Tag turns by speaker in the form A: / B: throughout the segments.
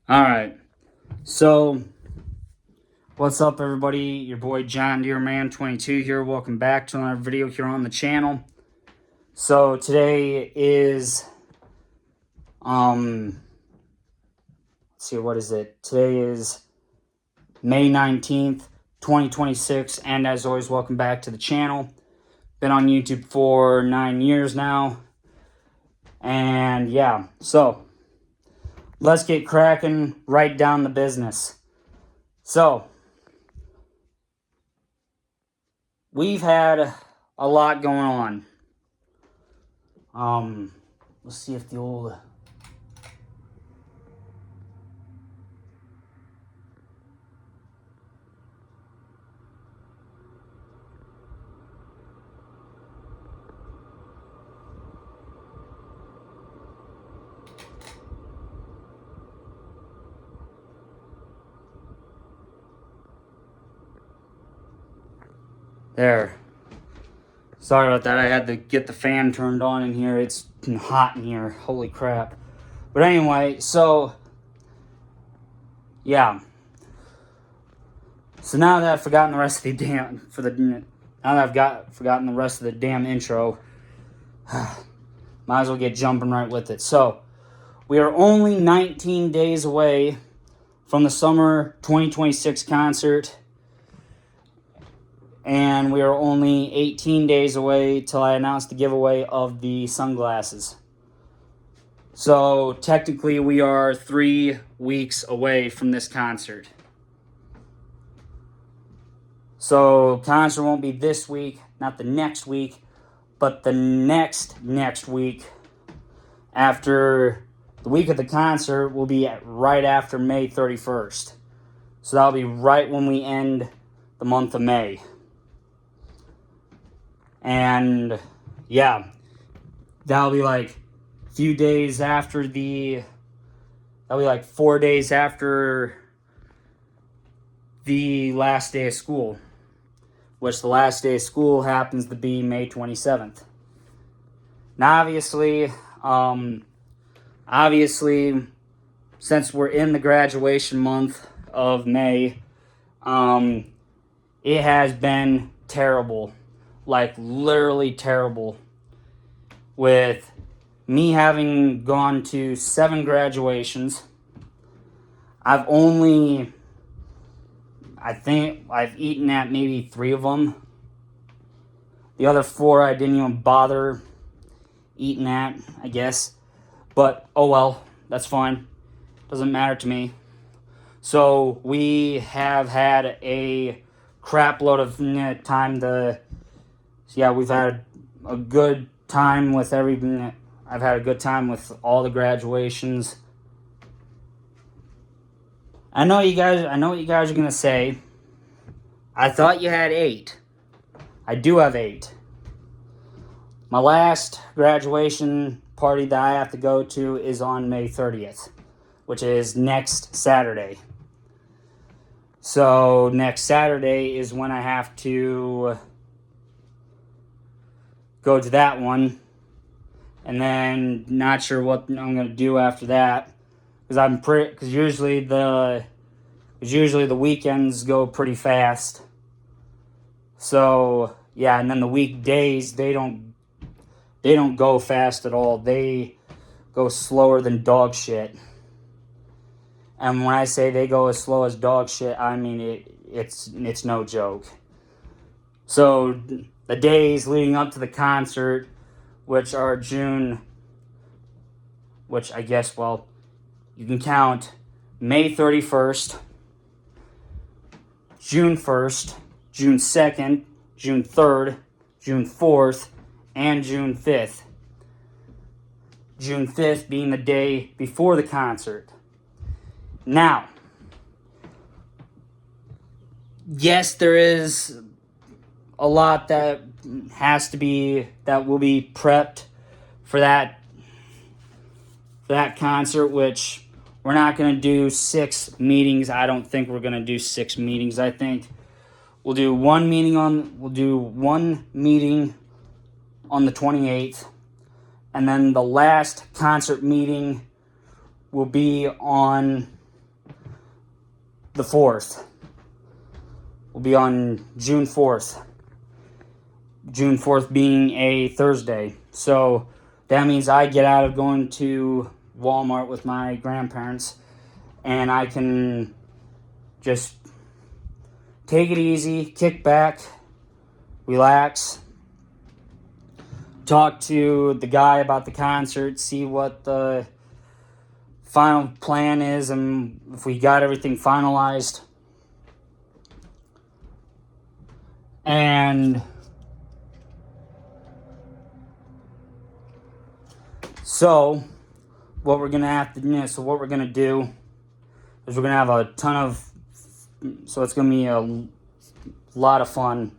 A: Alright, so what's up everybody? Your boy John Deere Man 22 here. Welcome back to another video here on the channel. So today is, let's see, what is it? Today is May 19th, 2026, and as always, welcome back to the channel. Been on YouTube for 9 years now, and yeah, so let's get cracking right down the business. So, we've had a lot going on. Let's see if the old... There. Sorry about that. I had to get the fan turned on in here. It's hot in here. Holy crap. But anyway, so yeah. So now that I've forgotten the rest of the damn forgotten the rest of the damn intro, might as well get jumping right with it. So, we are only 19 days away from the summer 2026 concert. And we are only 18 days away till I announce the giveaway of the sunglasses. So technically we are 3 weeks away from this concert. So concert won't be this week, not the next week, but the next week. After the week of the concert will be right after May 31st. So that'll be right when we end the month of May. And yeah, that'll be like a few days after that'll be like 4 days after the last day of school, which the last day of school happens to be May 27th. Now, obviously, since we're in the graduation month of May, it has been terrible. Like, literally terrible. With me having gone to 7 graduations, I think I've eaten at maybe 3 of them. The other 4 I didn't even bother eating at, I guess. But, oh well, that's fine. Doesn't matter to me. So, we have had a crap load of time to... Yeah, we've had a good time with I've had a good time with all the graduations. I know what you guys are going to say. I thought you had 8. I do have 8. My last graduation party that I have to go to is on May 30th, which is next Saturday. So, next Saturday is when I have to go to that one, and then not sure what I'm gonna do after that, because usually the weekends go pretty fast. So yeah, and then the weekdays they don't go fast at all. They go slower than dog shit. And when I say they go as slow as dog shit, I mean it's no joke. So the days leading up to the concert, which are which I guess, well, you can count May 31st, June 1st, June 2nd, June 3rd, June 4th, and June 5th. June 5th being the day before the concert. Now, yes, there is a lot that will be prepped for that concert, which we're not going to do 6 meetings. I don't think we're going to do 6 meetings. I think we'll do one meeting on the 28th, and then the last concert meeting will be on the 4th. Will be on June 4th. June 4th being a Thursday. So that means I get out of going to Walmart with my grandparents and I can just take it easy, kick back, relax, talk to the guy about the concert, see what the final plan is and if we got everything finalized. And so what we're gonna do is we're gonna have a ton of, so it's gonna be a lot of fun.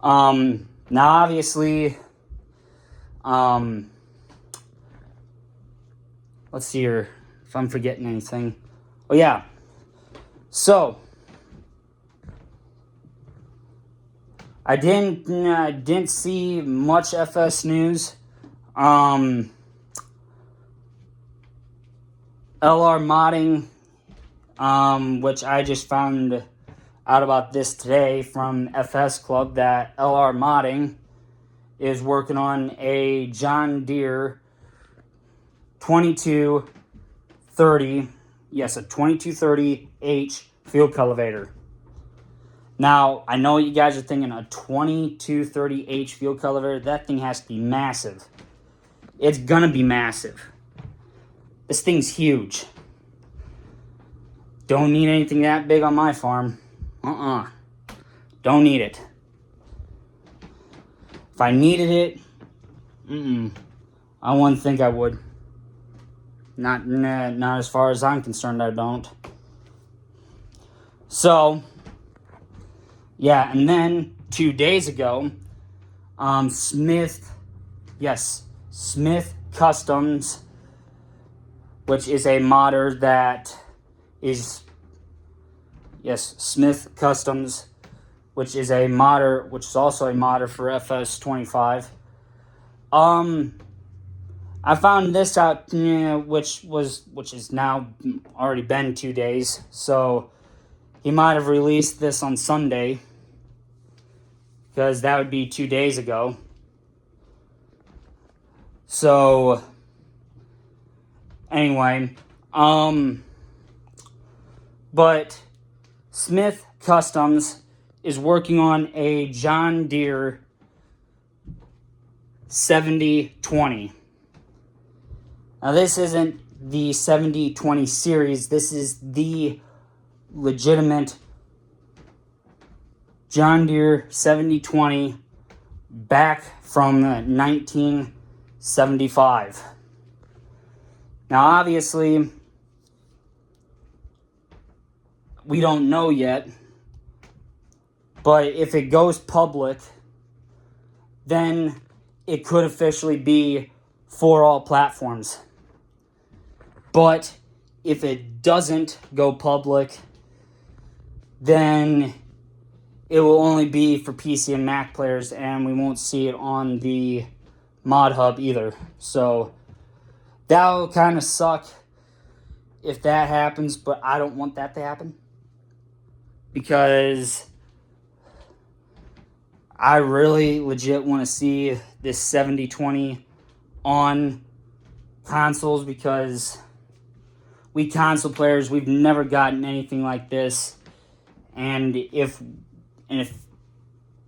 A: Now obviously, let's see here if I'm forgetting anything. Oh yeah, so I didn't see much FS news. LR Modding, which I just found out about this today from FS Club, that LR Modding is working on a John Deere 2230, yes, a 2230H field cultivator. Now, I know you guys are thinking a 2230H field cultivator, that thing has to be massive. It's gonna be massive. This thing's huge. Don't need anything that big on my farm. Don't need it. If I needed it, I wouldn't think I would. Not as far as I'm concerned, I don't. So, yeah, and then 2 days ago, Smith Customs, which is a modder that is, Smith Customs, which is a modder, which is also a modder for FS25. I found this out, which is now already been 2 days, so he might have released this on Sunday, because that would be 2 days ago. So, anyway, but Smith Customs is working on a John Deere 7020. Now, this isn't the 7020 series. This is the legitimate John Deere 7020 back from 1975. Now, obviously, we don't know yet, but if it goes public, then it could officially be for all platforms. But if it doesn't go public, then it will only be for PC and Mac players, and we won't see it on the Mod Hub either. So that'll kind of suck if that happens, but I don't want that to happen, because I really legit want to see this 7020 on consoles, because we console players, we've never gotten anything like this. And if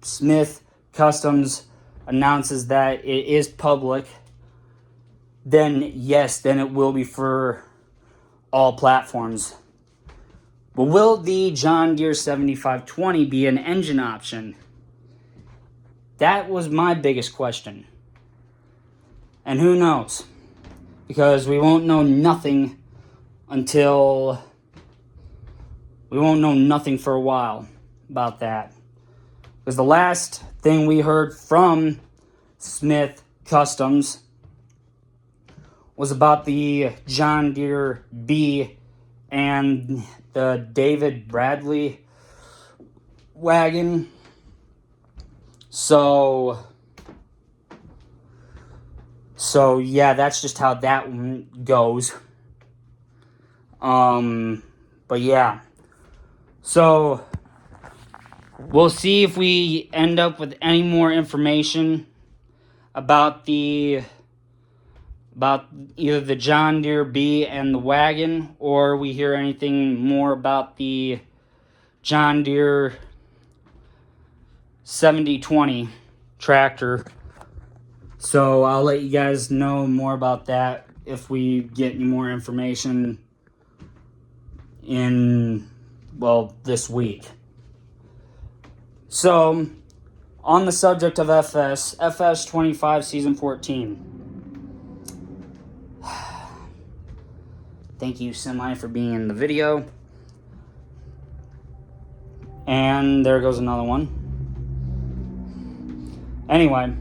A: Smith Customs announces that it is public, then yes, then it will be for all platforms. But will the John Deere 7520 be an engine option? That was my biggest question. And who knows? Because we won't know nothing for a while about that. Because the last thing we heard from Smith Customs was about the John Deere B and the David Bradley wagon. So yeah, that's just how that one goes. But yeah, So we'll see if we end up with any more information about either the John Deere B and the wagon, or we hear anything more about the John Deere 7020 tractor. So I'll let you guys know more about that if we get any more information in, well, this week. So, on the subject of FS 25 Season 14. Thank you, Semi, for being in the video. And there goes another one. Anyway.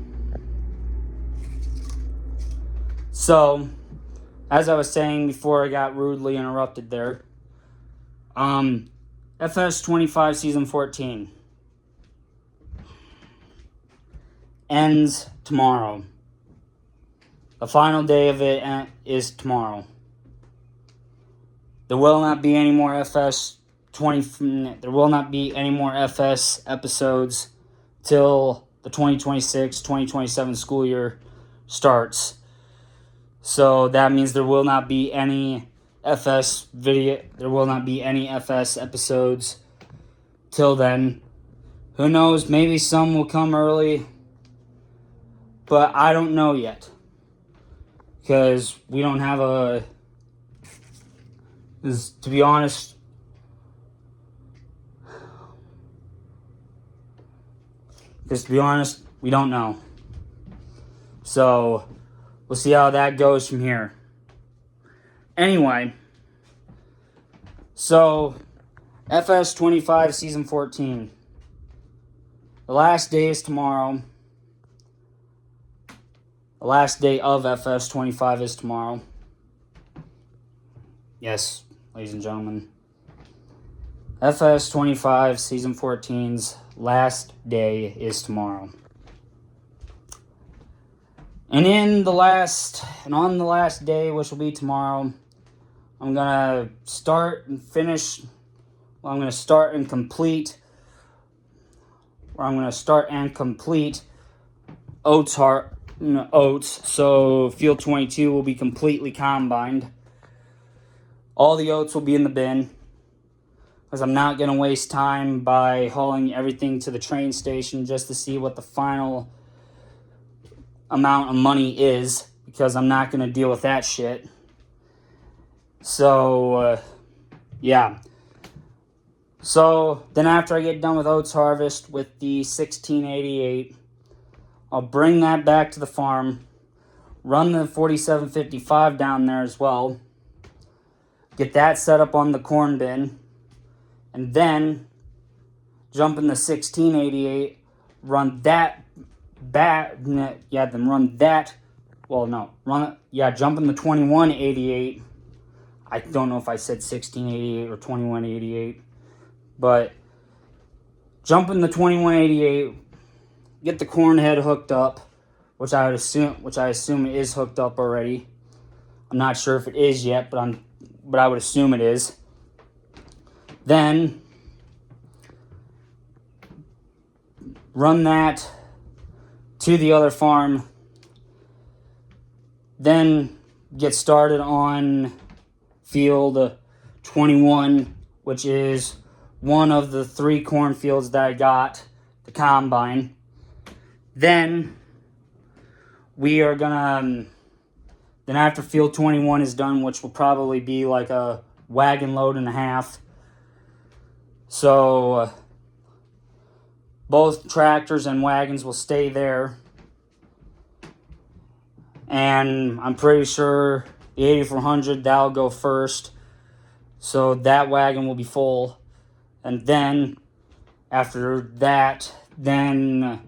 A: So, as I was saying before I got rudely interrupted there. FS 25 Season 14. Ends tomorrow. The final day of it is tomorrow. There will not be any more FS episodes till the 2026-2027 school year starts. So that means there will not be any FS episodes till then. Who knows, maybe some will come early, but I don't know yet. Because we don't have to be honest, we don't know. So, we'll see how that goes from here. Anyway, so, FS 25 Season 14. The last day is tomorrow. The last day of FS 25 is tomorrow. Yes, ladies and gentlemen. FS 25 Season 14's last day is tomorrow. And on the last day, which will be tomorrow, I'm going to start and complete oats, so field 22 will be completely combined. All the oats will be in the bin, because I'm not going to waste time by hauling everything to the train station just to see what the final amount of money is, because I'm not going to deal with that shit. So, yeah. So, then after I get done with oats harvest with the 1688, I'll bring that back to the farm, run the 4755 down there as well, get that set up on the corn bin, and then jump in the 1688, jump in the 2188. I don't know if I said 1688 or 2188, but jump in the 2188, get the corn head hooked up, which I assume it is hooked up already. I'm not sure if it is yet, but I would assume it is. Then run that to the other farm. Then get started on field 21, which is one of the 3 cornfields that I got to combine. Then then after field 21 is done, which will probably be like a wagon load and a half. So both tractors and wagons will stay there. And I'm pretty sure the 8400, that'll go first. So that wagon will be full. And then after that, then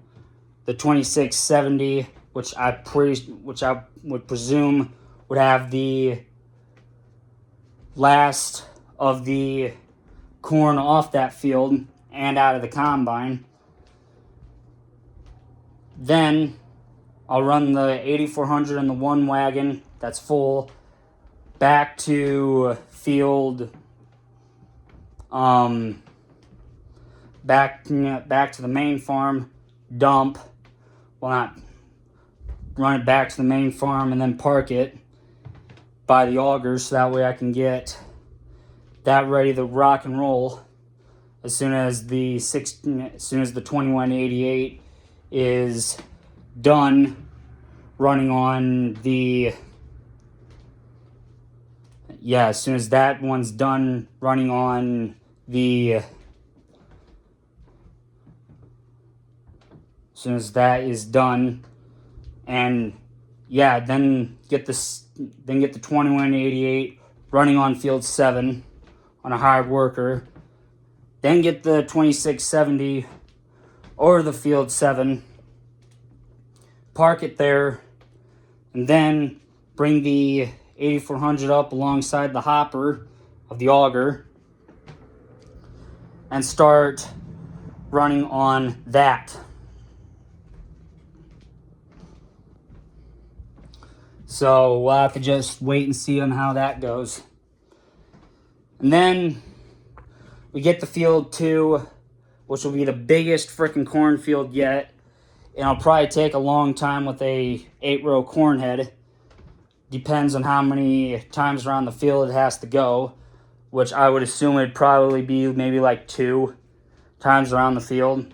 A: the 2670, which I would presume would have the last of the corn off that field and out of the combine. Then I'll run the 8400 and the one wagon that's full back to field back to the main farm, dump, well, not run it back to the main farm and then park it by the augers, so that way I can get that ready to rock and roll as soon as the 2188 is done running on the as soon as that one's done running on the as soon as that is done, and then get the 2188 running on field 7 on a hired worker, then get the 2670 over the field 7, park it there, and then bring the 8400 up alongside the hopper of the auger and start running on that. So we'll have to just wait and see on how that goes. And then we get to field 2, which will be the biggest freaking cornfield yet. And it'll probably take a long time with a 8-row corn head. Depends on how many times around the field it has to go, which I would assume it'd probably be maybe like 2 times around the field.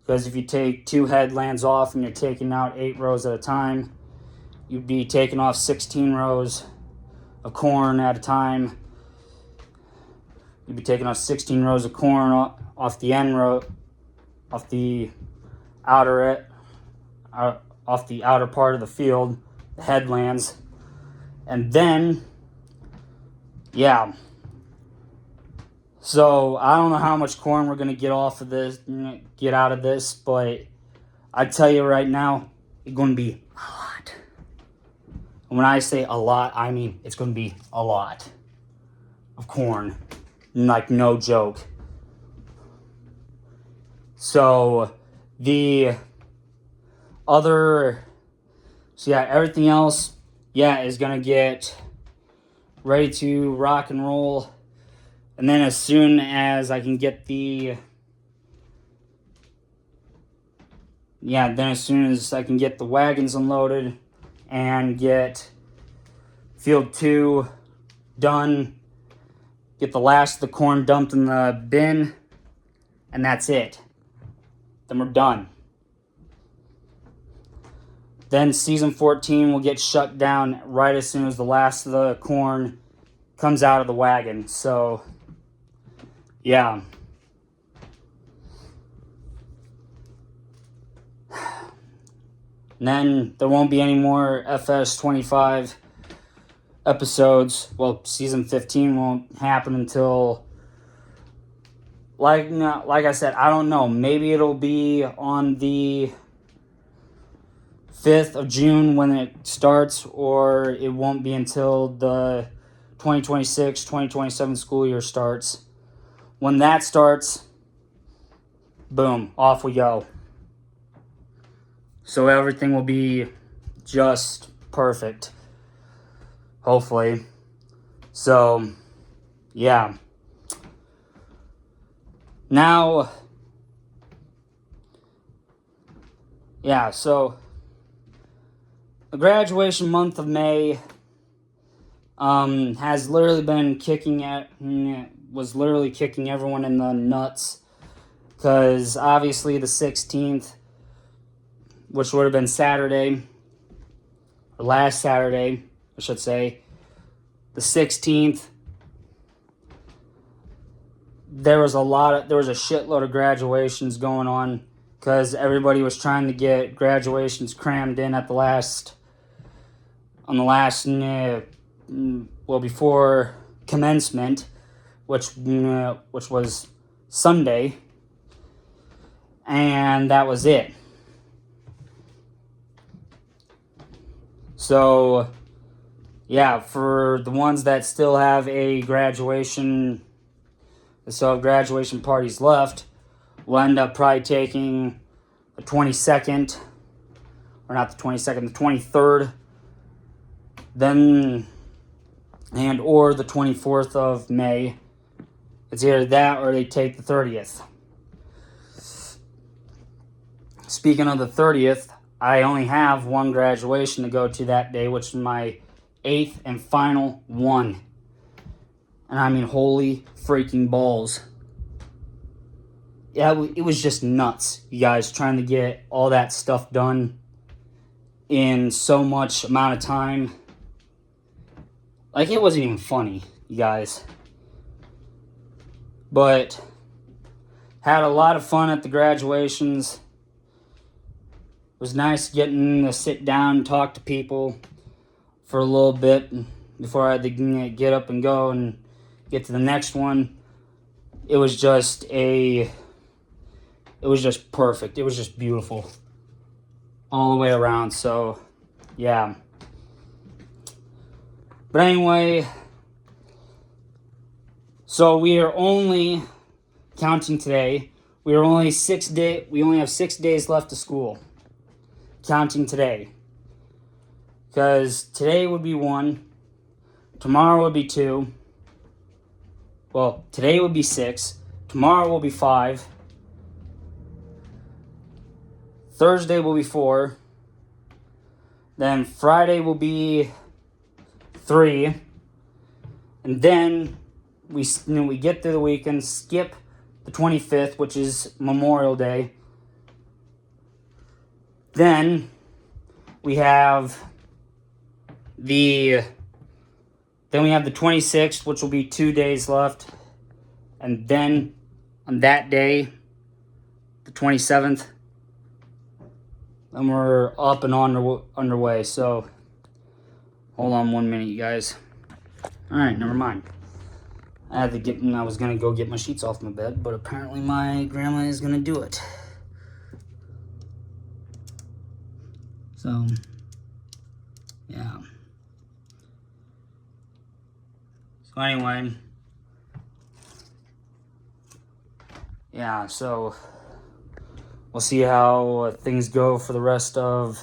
A: Because if you take 2 headlands off and you're taking out 8 rows at a time, you'd be taking off 16 rows of corn at a time. You'd be taking off 16 rows of corn off the end row, off the outer part of the field, the headlands. And then, so I don't know how much corn we're gonna get out of this, but I tell you right now, it's gonna be a lot. And when I say a lot, I mean it's gonna be a lot of corn, like no joke. So everything else, is gonna get ready to rock and roll. And then as soon as I can get the wagons unloaded and get field 2 done, get the last of the corn dumped in the bin, and that's it. Then we're done. Then season 14 will get shut down right as soon as the last of the corn comes out of the wagon. So, And then there won't be any more FS25 episodes. Well, season 15 won't happen until, like I said, I don't know. Maybe it'll be on the 5th of June when it starts, or it won't be until the 2026-2027 school year starts. When that starts, boom, off we go. So everything will be just perfect, hopefully. So, now, so the graduation month of May has literally been kicking everyone in the nuts, because obviously the 16th, which would have been Saturday, or last Saturday, I should say, the 16th, there was a shitload of graduations going on, because everybody was trying to get graduations crammed in at before commencement, which was Sunday, and that was it. So, for the ones that still have graduation parties left, we'll end up probably taking the 22nd, or not the 22nd, the 23rd, or the 24th of May. It's either that or they take the 30th. speaking of the 30th, I only have one graduation to go to that day, which is my 8th and final one. And I mean, holy freaking balls. Yeah, it was just nuts, you guys, trying to get all that stuff done in so much amount of time. Like, it wasn't even funny, you guys. But had a lot of fun at the graduations. It was nice getting to sit down and talk to people for a little bit before I had to get up and go and get to the next one. It was just perfect. It was just beautiful all the way around. So, yeah. But anyway, so we are only counting today. We only have 6 days left of school. Counting today. Because today would be 1. Tomorrow would be 2. Well, today would be 6. Tomorrow will be 5. Thursday will be 4. Then Friday will be 3. And then we get through the weekend, skip the 25th, which is Memorial Day. Then we have the 26th, which will be 2 days left. And then on that day, the 27th, then we're up and underway. So hold on 1 minute, you guys. All right, never mind. I was gonna go get my sheets off my bed, but apparently my grandma is gonna do it. So, yeah. So anyway, yeah, so we'll see how things go for the rest of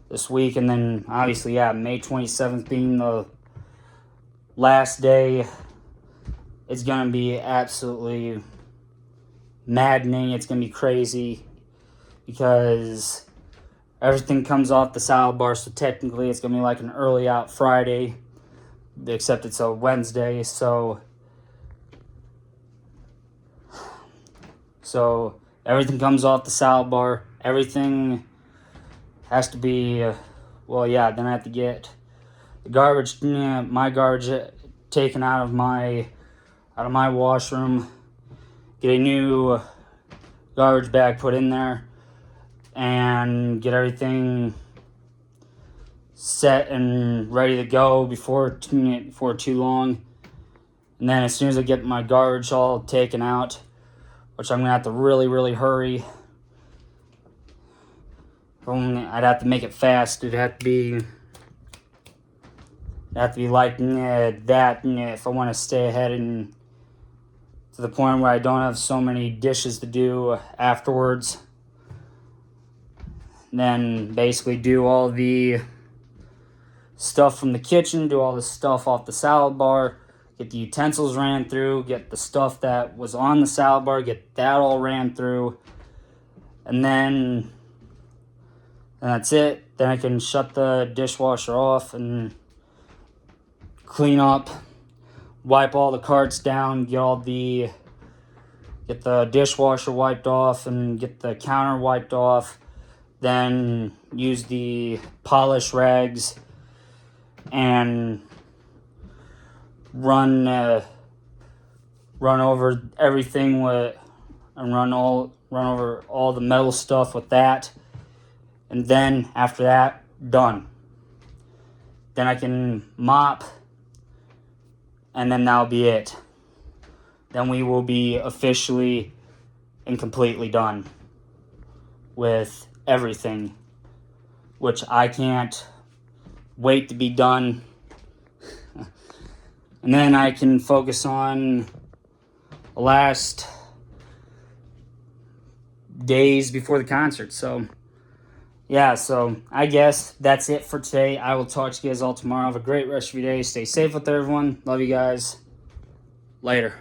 A: this week. And then, obviously, yeah, May 27th being the last day, it's going to be absolutely maddening. It's going to be crazy because everything comes off the salad bar, so technically it's going to be like an early out Friday, except it's a Wednesday, so everything comes off the salad bar. Everything has to be, then I have to get the garbage, my garbage taken out of my washroom, get a new garbage bag put in there, and get everything set and ready to go before too long. And then as soon as I get my garbage all taken out, which I'm going to have to really, really hurry, I'd have to make it fast. It'd have to be like that if I want to stay ahead and to the point where I don't have so many dishes to do afterwards. Then basically do all the stuff from the kitchen, do all the stuff off the salad bar, get the utensils ran through, get the stuff that was on the salad bar, get that all ran through, and then that's it. Then I can shut the dishwasher off and clean up, wipe all the carts down, get the dishwasher wiped off and get the counter wiped off, then use the polish rags and run over everything run over all the metal stuff with that. And then after that, done. Then I can mop, and then that'll be it. Then we will be officially and completely done with everything, which I can't wait to be done. And then I can focus on the last days before the concert. So, yeah, so I guess that's it for today. I will talk to you guys all tomorrow. Have a great rest of your day. Stay safe with everyone. Love you guys. Later.